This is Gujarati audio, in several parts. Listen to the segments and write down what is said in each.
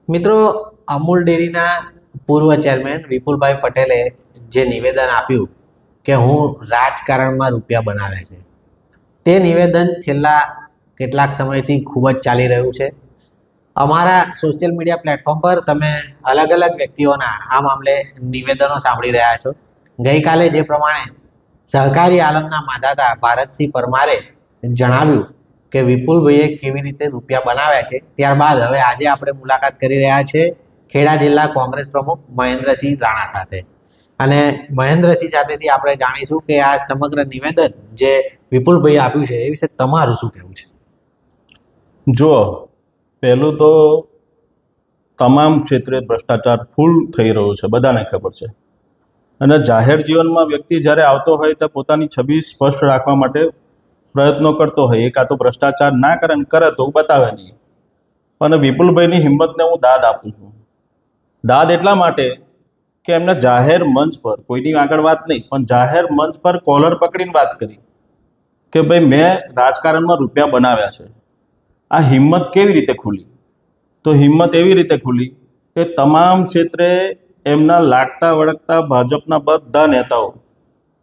મિત્રો, અમૂલ ડેરીના પૂર્વ ચેરમેન વિપુલભાઈ પટેલે જે નિવેદન આપ્યું કે હું રાજકારણમાં રૂપિયા બનાવ્યા છે, તે નિવેદન છેલ્લા કેટલાક સમયથી ખૂબ જ ચાલી રહ્યું છે. અમારા સોશિયલ મીડિયા પ્લેટફોર્મ પર તમે અલગ અલગ વ્યક્તિઓના આ મામલે નિવેદનો સાંભળી રહ્યા છો. ગઈકાલે જે પ્રમાણે સહકારી આલમના માધાતા ભારતસિંહ પરમારે જણાવ્યું કે વિપુલભાઈએ કેવી રીતે રૂપિયા બનાવ્યા છે, ત્યારબાદ હવે આજે આપણે મુલાકાત કરી રહ્યા છે ખેડા જિલ્લા કોંગ્રેસ પ્રમુખ મહેન્દ્રસિંહ રાણા સાથે. અને મહેન્દ્રસિંહ સાથેથી આપણે જાણીશું કે આ સમગ્ર નિવેદન જે વિપુલભાઈએ આપ્યું છે એ વિશે તમારું શું કહેવું છે? જુઓ, પહેલું તો તમામ ક્ષેત્રે ભ્રષ્ટાચાર ફૂલ થઈ રહ્યો છે, બધાને ખબર છે. અને જાહેર જીવનમાં વ્યક્તિ જ્યારે આવતો હોય તો પોતાની છબી સ્પષ્ટ રાખવા માટે પ્રયત્નો કરતો હોય. એક આ તો ભ્રષ્ટાચાર ના કરે ને કરે તો બતાવે નહીં. અને વિપુલભાઈની હિંમતને હું દાદ આપું છું. દાદ એટલા માટે કે એમને જાહેર મંચ પર, કોઈની આગળ વાત નહીં, પણ જાહેર મંચ પર કોલર પકડીને વાત કરી કે ભાઈ મેં રાજકારણમાં રૂપિયા બનાવ્યા છે. આ હિંમત કેવી રીતે ખુલી? તો હિંમત એવી રીતે ખુલી કે તમામ ક્ષેત્રે એમના લાગતા વળગતા ભાજપના બધા નેતાઓ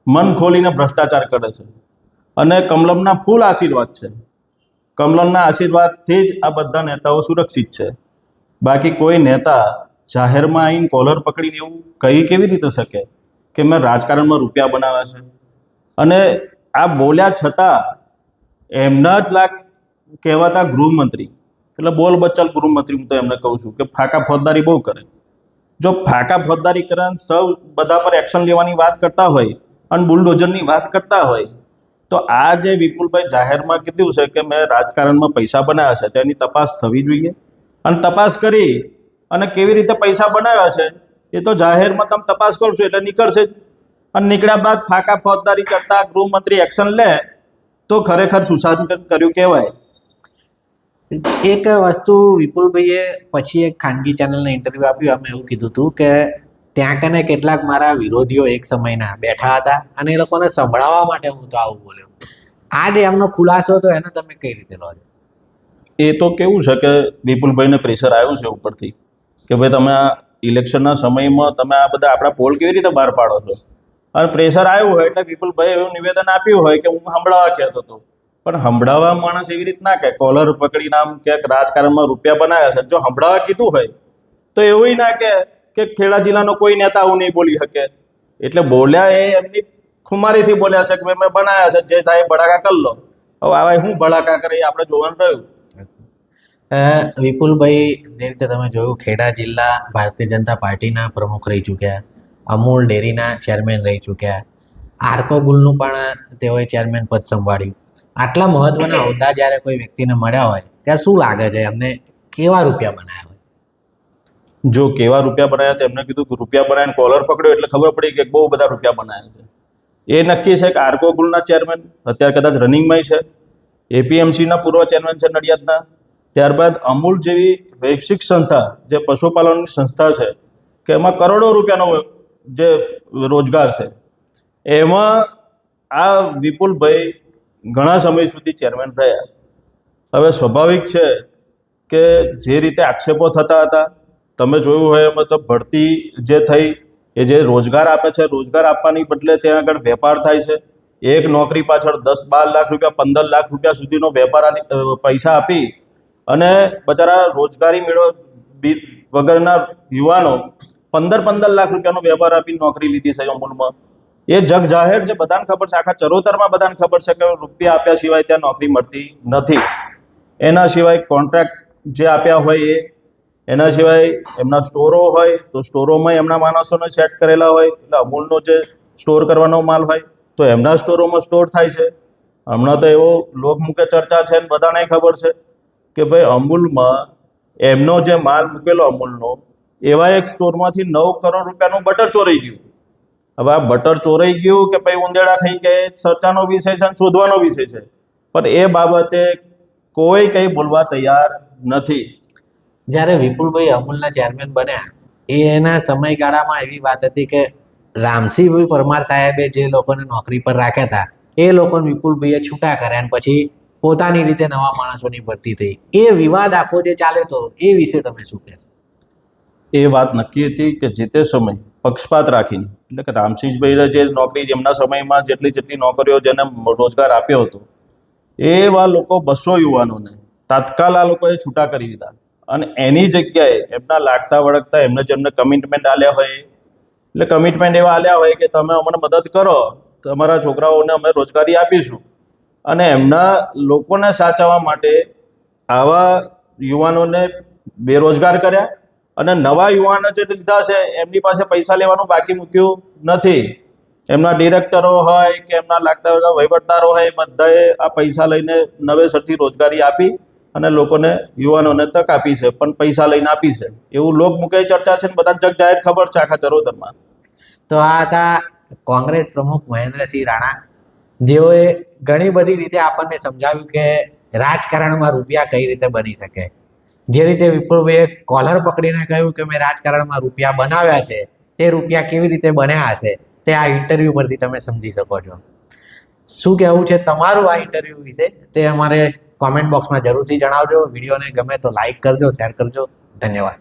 મન ખોલીને ભ્રષ્ટાચાર કરે છે. અને કમલમના ફૂલ આશીર્વાદ છે. કમલમના આશીર્વાદથી જ આ બધા નેતાઓ સુરક્ષિત છે. બાકી કોઈ નેતા જાહેરમાં આવીને કોલર પકડીને એવું કહી કેવી રીતે શકે કે મેં રાજકારણમાં રૂપિયા બનાવ્યા છે? અને આ બોલ્યા છતાં એમના જ કહેવાતા ગૃહમંત્રી, એટલે બોલ બચ્ચલ ગૃહમંત્રી, હું તો એમને કહું છું કે ફાકા ફોજદારી બહુ કરે. જો ફાકા ફોજદારી કરે, સૌ બધા પર એક્શન લેવાની વાત કરતા હોય અને બુલડોઝરની વાત કરતા હોય, તો આ જે વિપુલભાઈ જાહેરમાં કીધું છે કે મેં રાજકારણમાં પૈસા બનાવ્યા છે, તેની તપાસ થવી જોઈએ. અને તપાસ કરી અને કેવી રીતે પૈસા બનાવ્યા છે એ તો જાહેરમાં તમે તપાસ કરશો એટલે નીકળશે જ. અને નીકળ્યા બાદ ફાકા ફોજદારી કરતા ગૃહમંત્રી એક્શન લે તો ખરેખર સુશાસન કર્યું કહેવાય. એક વસ્તુ વિપુલભાઈએ પછી એક ખાનગી ચેનલને ઇન્ટરવ્યુ આપ્યું, અમે એવું કીધું હતું કે ત્યાં કને કેટલાક મારા વિરોધીઓ એક સમયના બેઠા હતા અને એ લોકોને સંભળાવવા માટે હું તો આવું બોલ્યો. આ જે એમનો ખુલાસો હતો એને તમે કઈ રીતે લો છો? એ તો કેવું છે કે વિપુલભાઈને પ્રેશર આવ્યું છે ઉપરથી કે ભાઈ તમે આ ઇલેક્શનના સમયમાં તમે આ બધા આપણા પોલ કેવી રીતે બહાર પાડો છો? અને પ્રેશર આવ્યું હોય એટલે વિપુલભાઈ એવું નિવેદન આપ્યું હોય કે હું સંભળાવવા કહેતો હતો. પણ સંભળાવવા માણસ એવી રીતના કે કોલર પકડીને આમ કે રાજકારણમાં રૂપિયા બનાવ્યા છે. જો સંભળાવવા કીધું હોય તો એવું ના કે ખેડા જિલ્લાનો કોઈ નેતા આવું નહીં બોલી શકે. એટલે બોલ્યા એ એમની ખુમારીથી બોલ્યા છે કે ભાઈ મેં બનાવ્યા છે, જે થાય ભડાકા કરી લો. હવે આવા શું ભડાકા કરે એ આપણે જોવાનું રહ્યું. વિપુલભાઈ, જે રીતે તમે જોયું, ખેડા જિલ્લા ભારતીય જનતા પાર્ટીના પ્રમુખ રહી ચૂક્યા, અમૂલ ડેરીના ચેરમેન રહી ચૂક્યા, આર્કો ગુલનું પણ તેઓએ ચેરમેન પદ સંભાળ્યું. આટલા મહત્વના હોદ્દા જ્યારે કોઈ વ્યક્તિને મળ્યા હોય ત્યારે શું લાગે છે એમને કેવા રૂપિયા બનાવ્યા હોય? જો કેવા રૂપિયા બનાવ્યા તો એમને કીધું કે રૂપિયા બનાવીને કોલર પકડ્યો એટલે ખબર પડી કે બહુ બધા રૂપિયા બનાવ્યા છે. એ નક્કી છે કે આર્કો ગુલના ચેરમેન અત્યારે કદાચ રનિંગમાં છે, એપીએમસીના પૂર્વ ચેરમેન છે નડિયાદના. ત્યારબાદ અમૂલ જેવી વૈશ્વિક સંસ્થા, જે પશુપાલનની સંસ્થા છે કે એમાં કરોડો રૂપિયાનો જે રોજગાર છે, એમાં આ વિપુલભાઈ ઘણા સમય સુધી ચેરમેન રહ્યા. હવે સ્વાભાવિક છે કે જે રીતે આક્ષેપો થતા હતા, તમે જોયું હોય એમાં તો ભરતી જે થઈ એ જે રોજગાર આપે છે, રોજગાર આપવાની બદલે ત્યાં આગળ વેપાર થાય છે. એક નોકરી પાછળ 10-12 લાખ રૂપિયા, 15 લાખ રૂપિયા સુધીનો વેપાર પૈસા આપી અને બચારા રોજગારી વગરના યુવાનો 15-15 લાખ રૂપિયાનો વેપાર આપી નોકરી લીધી છે અમૂલમાં. એ જગ જાહેર છે, બધાને ખબર છે, આખા ચરોતરમાં બધાને ખબર છે કે રૂપિયા આપ્યા સિવાય ત્યાં નોકરી મળતી નથી. એના સિવાય કોન્ટ્રાક્ટ જે આપ્યા હોય એના સિવાય એમના સ્ટોરો હોય તો સ્ટોરોમાં એમના માણસોને સેટ કરેલા હોય, એટલે અમૂલનો જે સ્ટોર કરવાનો માલ હોય તો એમના સ્ટોરોમાં સ્ટોર થાય છે. હમણાં તો એવો લોકમુખે ચર્ચા છે ને બધાને ખબર છે કે ભાઈ અમૂલમાં એમનો જે માલ મૂકેલો અમૂલનો, એવા એક સ્ટોરમાંથી 9 કરોડ રૂપિયાનું બટર ચોરાઈ ગયું. હવે આ બટર ચોરાઈ ગયું કે ભાઈ ઉંદેડા ખાઈ ગયા, ચર્ચાનો વિષય છે, શોધવાનો વિષય છે, પણ એ બાબતે કોઈ કંઈ બોલવા તૈયાર નથી. જ્યારે વિપુલભાઈ અમૂલના ચેરમેન બન્યા એના સમયગાળામાં એવી વાત હતી કે રામસિંહભાઈ પરમાર સાહેબે જે લોકોને નોકરી પર રાખ્યા હતા એ લોકોને વિપુલભાઈએ છૂટા કર્યા અને પછી પોતાની રીતે નવા માણસોની ભરતી થઈ. એ વિવાદ આખો જે ચાલે તો એ વિશે તમે શું કહેશો? એ વાત નક્કી હતી કે જે તે સમય પક્ષપાત રાખીને, એટલે કે રામસિંહભાઈએ જે નોકરી જેમના સમયમાં જેટલી નોકરીઓ જેને રોજગાર આપ્યો હતો, એવા લોકો 200 યુવાનોને તાત્કાલ આ લોકોએ છૂટા કરી દીધા. અને એની જગ્યાએ એમના લાગતા વળગતા જેમને કમિટમેન્ટ આલ્યા હોય, એટલે કમિટમેન્ટ એવા આલ્યા હોય કે તમે અમને મદદ કરો, તમારા છોકરાઓને અમે રોજગારી આપીશું, અને એમના લોકોને સાચવવા માટે આવા યુવાનોને બેરોજગાર કર્યા. અને નવા યુવાનો જે લીધા છે એમની પાસે પૈસા લેવાનું બાકી મૂક્યું નથી. એમના ડિરેક્ટરો હોય કે એમના લાગતા વળગતા વહીવટદારો હોય, બધાએ આ પૈસા લઈને નવેસરથી રોજગારી આપી અને લોકોને યુવાનોને તક આપી છે, પણ પૈસા લઈને આપી છે એવું લોકમુખે ચર્ચા છે ને બધાને જગ જાહેર ખબર છે આખા ચરોતરમાં. તો આ હતા કોંગ્રેસ પ્રમુખ મહેન્દ્રસિંહ રાણા, જેઓએ ઘણી બધી રીતે આપણને સમજાવ્યું કે રાજકારણમાં રૂપિયા કઈ રીતે બની શકે. જે રીતે વિપુલભાઈએ કોલર પકડીને કહ્યું કે મેં રાજકારણમાં રૂપિયા બનાવ્યા છે, તે રૂપિયા કેવી રીતે બન્યા હશે તે આ ઇન્ટરવ્યૂ પરથી તમે સમજી શકો છો. શું કહેવું છે તમારું આ ઇન્ટરવ્યૂ વિશે તે અમારે કોમેન્ટ બોક્સમાં જરૂરથી જણાવજો. વિડીયોને ગમે તો લાઈક કરજો, શેર કરજો. ધન્યવાદ.